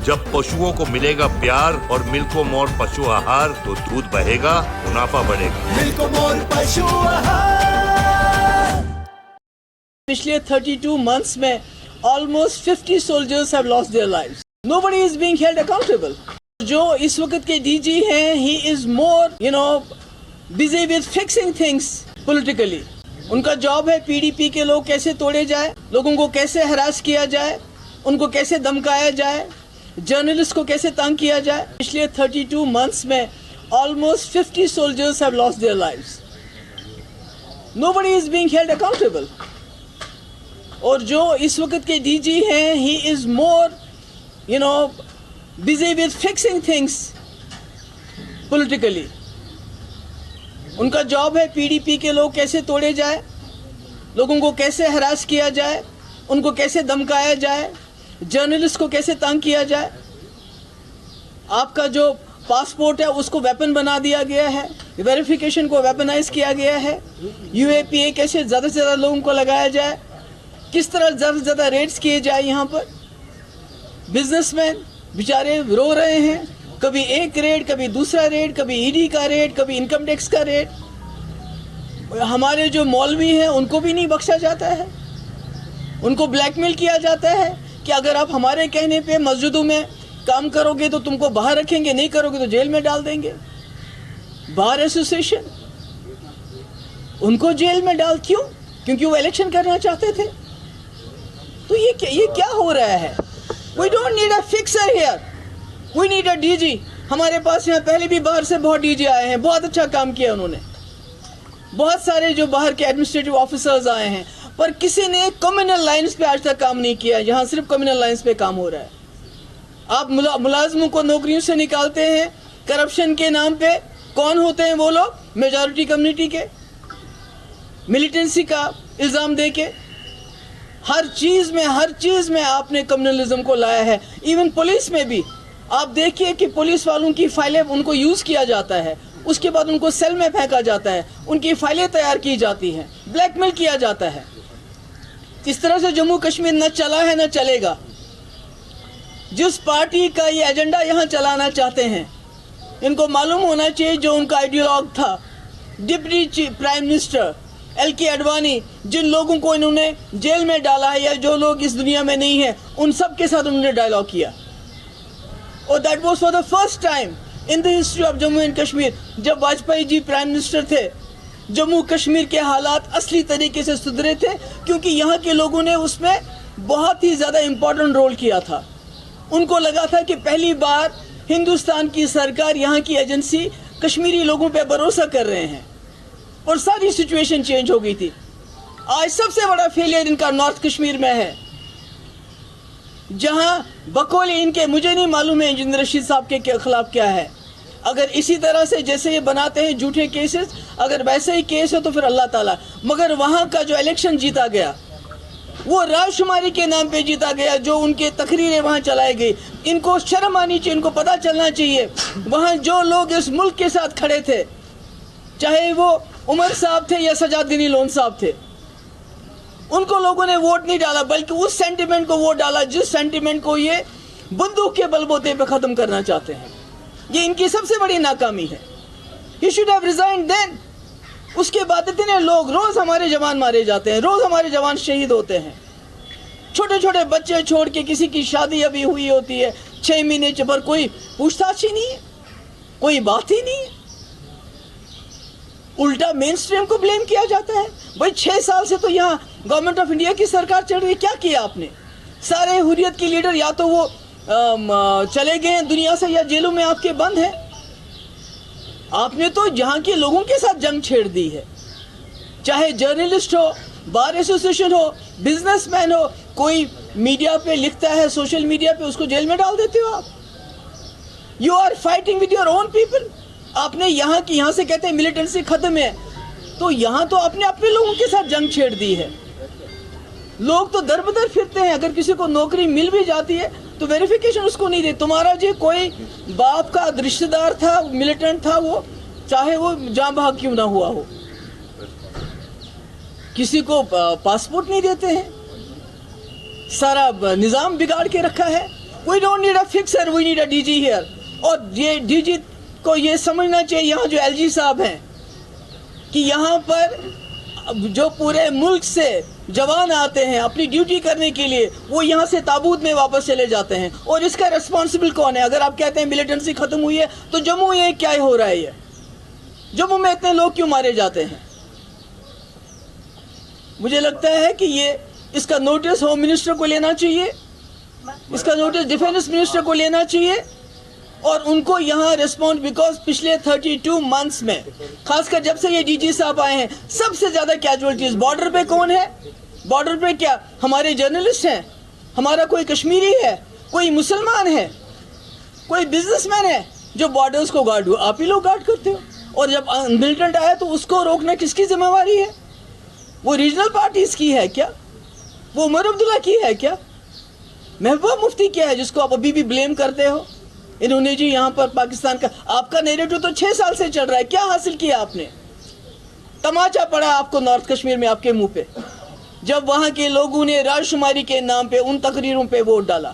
जब पशुओं को मिलेगा प्यार और मिल्को मोर पशु आहार तो दूध बहेगा, मुनाफा बढ़ेगा। मिल्को मोर पशु आहार। पिछले 32 months में almost 50 soldiers have lost their lives. Nobody is being held accountable. जो इस वक्त के DG हैं, he is more, busy with fixing things politically. उनका जॉब है PDP के लोग कैसे तोड़े जाए, लोगों को कैसे हरास किया जाए, उनको कैसे धमकाया जाए, जर्नलिस्ट को कैसे तंग किया जाए। पिछले 32 months में almost 50 soldiers have lost their lives. Nobody is being held accountable. और जो इस वक्त के DG हैं, he is more, busy with fixing things politically. उनका जॉब है PDP के लोग कैसे तोड़े जाए, लोगों को कैसे हरास किया जाए, उनको कैसे धमकाया जाए, जर्नलिस्ट को कैसे तंग किया जाए। आपका जो पासपोर्ट है उसको वेपन बना दिया गया है, वेरिफिकेशन को वेपनाइज किया गया है। UAPA कैसे ज़्यादा से ज़्यादा लोगों को लगाया जाए, किस तरह ज़्यादा से ज़्यादा रेट्स किए जाए। यहाँ पर बिजनेसमैन बेचारे रो रहे हैं, कभी एक रेट, कभी दूसरा रेट, कभी ED का रेट, कभी इनकम टैक्स का रेट। हमारे जो मौलवी हैं उनको भी नहीं बख्शा जाता है, उनको ब्लैकमेल किया जाता है कि अगर आप हमारे कहने पे मस्जिदों में काम करोगे तो तुमको बाहर रखेंगे, नहीं करोगे तो जेल में डाल देंगे। बार एसोसिएशन उनको जेल में डाल, क्यों? क्योंकि वो इलेक्शन करना चाहते थे। तो ये क्या हो रहा है? We don't need a fixer here. We need a DG. हमारे पास यहाँ पहले भी बाहर से बहुत DG आए हैं, बहुत अच्छा काम किया उन्होंने। बहुत सारे जो बाहर के एडमिनिस्ट्रेटिव ऑफिसर्स आए हैं, पर किसी ने कम्युनल लाइंस पे आज तक काम नहीं किया। यहाँ सिर्फ कम्युनल लाइंस पे काम हो रहा है। आप मुलाजमों को नौकरियों से निकालते हैं करप्शन के नाम पे। कौन होते हैं वो लोग? मेजॉरिटी कम्युनिटी के, मिलिटेंसी का इल्ज़ाम दे के। हर चीज़ में आपने कम्युनलिज्म को लाया है। इवन पुलिस में भी आप देखिए कि पुलिस वालों की फाइलें उनको यूज़ किया जाता है, उसके बाद उनको सेल में फेंका जाता है, उनकी फाइलें तैयार की जाती हैं, ब्लैकमेल किया जाता है। इस तरह से जम्मू कश्मीर न चला है न चलेगा। जिस पार्टी का ये एजेंडा यहाँ चलाना चाहते हैं, इनको मालूम होना चाहिए जो उनका आइडियोलॉग था, deputy prime minister LK Advani, जिन लोगों को इन्होंने जेल में डाला है या जो लोग इस दुनिया में नहीं हैं, उन सब के साथ उन्होंने डायलॉग किया। और that was for the first time in the history of Jammu and Kashmir. जब वाजपेयी जी प्राइम मिनिस्टर थे, जम्मू कश्मीर के हालात असली तरीके से सुधरे थे, क्योंकि यहाँ के लोगों ने उसमें बहुत ही ज़्यादा इम्पोर्टेंट रोल किया था। उनको लगा था कि पहली बार हिंदुस्तान की सरकार, यहाँ की एजेंसी कश्मीरी लोगों पर भरोसा कर रहे हैं, और सारी सिचुएशन चेंज हो गई थी। आज सबसे बड़ा फेलियर इनका नॉर्थ कश्मीर में है, जहां बकौल इनके, मुझे नहीं मालूम है इंजीनियर रशीद साहब के खिलाफ क्या है। अगर इसी तरह से जैसे ये बनाते हैं झूठे केसेस, अगर वैसे ही केस है तो फिर अल्लाह ताला। मगर वहां का जो इलेक्शन जीता गया वो राजशुमारी के नाम पे जीता गया, जो उनके तकरीरें वहां चलाई गई। इनको शर्म आनी चाहिए, इनको पता चलना चाहिए वहां जो लोग इस मुल्क के साथ खड़े थे, चाहे वो उमर साहब थे या सजाद गनी लोन साहब थे, उनको लोगों ने वोट नहीं डाला, बल्कि उस सेंटिमेंट को वोट डाला जिस सेंटिमेंट को ये बंदूक के बलबूते पे ख़त्म करना चाहते हैं। ये इनकी सबसे बड़ी नाकामी है। He should have resigned then. उसके बाद इतने लोग, रोज़ हमारे जवान मारे जाते हैं, रोज़ हमारे जवान शहीद होते हैं। छोटे छोटे बच्चे छोड़ के, किसी की शादी अभी हुई होती है 6 महीने पर, कोई पूछताछ ही नहीं है, कोई बात ही नहीं है। उल्टा मेन स्ट्रीम को ब्लेम किया जाता है। भाई 6 साल से तो यहाँ गवर्नमेंट ऑफ इंडिया की सरकार चल रही है, क्या किया आपने? सारे हुर्रियत के लीडर या तो वो चले गए हैं दुनिया से या जेलों में आपके बंद हैं। आपने तो यहाँ के लोगों के साथ जंग छेड़ दी है, चाहे जर्नलिस्ट हो, बार एसोसिएशन हो, बिजनेसमैन हो। कोई मीडिया पे लिखता है, सोशल मीडिया पे, उसको जेल में डाल देते हो आप। You are fighting with your own people. आपने यहाँ से कहते हैं मिलिटेंसी खत्म है, तो यहाँ तो आपने अपने लोगों के साथ जंग छेड़ दी है। लोग तो दर बदर फिरते हैं, अगर किसी को नौकरी मिल भी जाती है तो वेरिफिकेशन उसको नहीं दे। तुम्हारा जो कोई बाप का रिश्तेदार था, मिलिटेंट था, वो चाहे वो जान भाग क्यों ना हुआ हो, किसी को पासपोर्ट नहीं देते हैं। सारा निज़ाम बिगाड़ के रखा है। We don't need a fixer, we need a DG here. اور یہ DG کو یہ سمجھنا چاہیے یہاں جو LG صاحب ہیں کہ یہاں پر جو پورے ملک سے جوان آتے ہیں اپنی ڈیوٹی کرنے کے لیے وہ یہاں سے تابوت میں واپس چلے جاتے ہیں. اور اس کا ریسپانسبل کون ہے؟ اگر آپ کہتے ہیں ملیٹنسی ختم ہوئی ہے تو جموں یہ کیا ہو رہا ہے؟ یہ جموں میں اتنے لوگ کیوں مارے جاتے ہیں؟ مجھے لگتا ہے کہ یہ اس کا نوٹس ہوم منسٹر کو لینا چاہیے, اس کا نوٹس ڈیفینس منسٹر کو لینا چاہیے, اور ان کو یہاں ریسپونڈ, بیکاز پچھلے 32 منتھس میں خاص کر جب سے یہ DG صاحب آئے ہیں سب سے زیادہ کیجولیٹیز بارڈر پہ کون ہے؟ بارڈر پہ کیا ہمارے جرنلسٹ ہیں, ہمارا کوئی کشمیری ہے, کوئی مسلمان ہے, کوئی بزنس مین ہے جو بارڈرز کو گارڈ ہوا؟ آپ ہی لوگ گارڈ کرتے ہو. اور جب ملیٹنٹ آیا تو اس کو روکنا کس کی ذمہ داری ہے؟ وہ ریجنل پارٹیز کی ہے کیا؟ وہ عمر عبداللہ کی ہے کیا؟ محبوبہ مفتی کیا ہے جس کو آپ ابھی بھی بلیم کرتے ہو؟ انہوں نے جی یہاں پر پاکستان کا, آپ کا نیریٹو تو 6 سال سے چل رہا ہے, کیا حاصل کیا آپ نے؟ تماچا پڑا آپ کو نارتھ کشمیر میں آپ کے منہ پہ جب وہاں کے لوگوں نے راج شماری کے نام پہ ان تقریروں پہ ووٹ ڈالا.